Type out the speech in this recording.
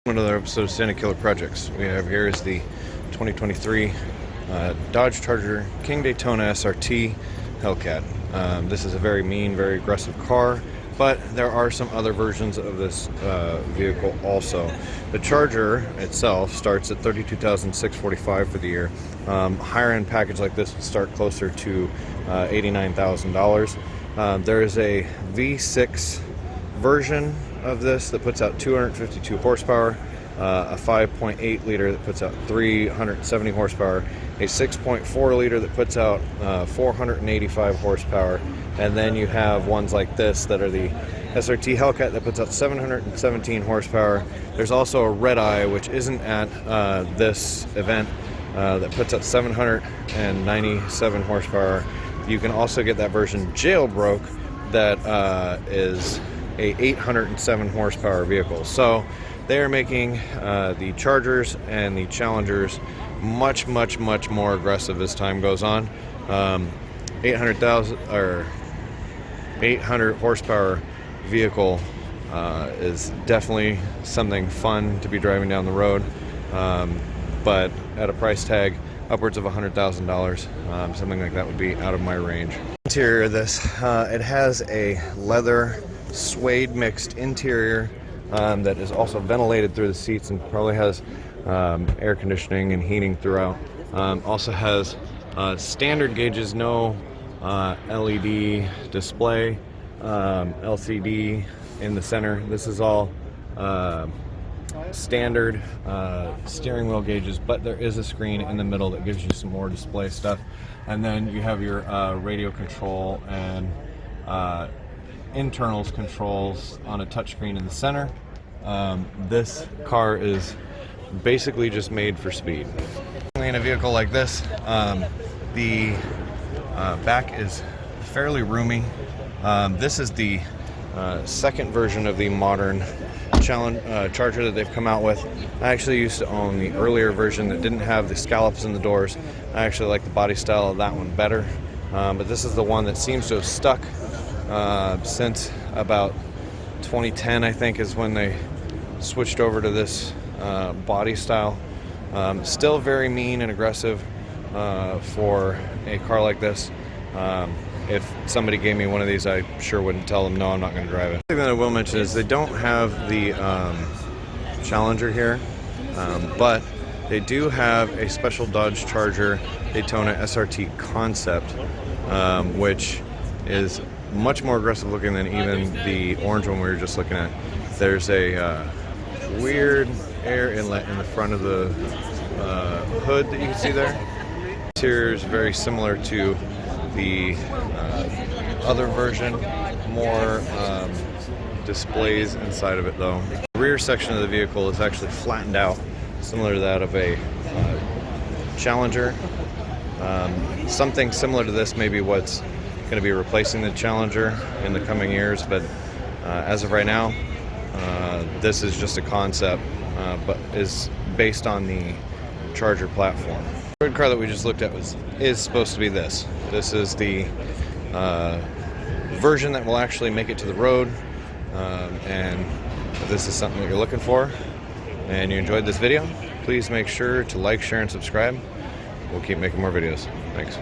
Another episode of Santa Killer Projects. We have here is the 2023 Dodge Charger King Daytona SRT Hellcat. This is a very mean, very aggressive car, but there are some other versions of this vehicle also. The Charger itself starts at $32,645 for the year. Higher end package like this would start closer to $89,000. There is a V6 version of this that puts out 252 horsepower, a 5.8 liter that puts out 370 horsepower, a 6.4 liter that puts out 485 horsepower, and then you have ones like this that are the SRT Hellcat that puts out 717 horsepower. There's also a Red Eye, which isn't at this event, that puts out 797 horsepower. You can also get that version jailbroke that is a 807 horsepower vehicle. So they are making the Chargers and the Challengers much more aggressive as time goes on. 800 horsepower vehicle is definitely something fun to be driving down the road, but at a price tag upwards of $100,000, something like that would be out of my range. Interior of this, it has a leather suede mixed interior that is also ventilated through the seats and probably has air conditioning and heating throughout. Also has standard gauges, no LED display, LCD in the center. This is all standard steering wheel gauges, but there is a screen in the middle that gives you some more display stuff. And then you have your radio control and internals controls on a touchscreen in the center. This car is basically just made for speed. In a vehicle like this, the back is fairly roomy. This is the second version of the modern Charger that they've come out with. I actually used to own the earlier version that didn't have the scallops in the doors. I actually like the body style of that one better, but this is the one that seems to have stuck since about 2010, I think, is when they switched over to this body style. Still very mean and aggressive for a car like this. If somebody gave me one of these, I sure wouldn't tell them, no, I'm not going to drive it. The thing that I will mention is they don't have the Challenger here, but they do have a special Dodge Charger Daytona SRT concept, which is much more aggressive looking than even the orange one we were just looking at. There's a weird air inlet in the front of the hood that you can see there. The interior is very similar to the other version, more displays inside of it though. The rear section of the vehicle is actually flattened out, similar to that of a Challenger. Something similar to this may be what's going to be replacing the Challenger in the coming years, but as of right now, this is just a concept, but is based on the Charger platform. The third car that we just looked at is supposed to be this. This is the version that will actually make it to the road, and if this is something that you're looking for and you enjoyed this video, please make sure to like, share, and subscribe. We'll keep making more videos. Thanks.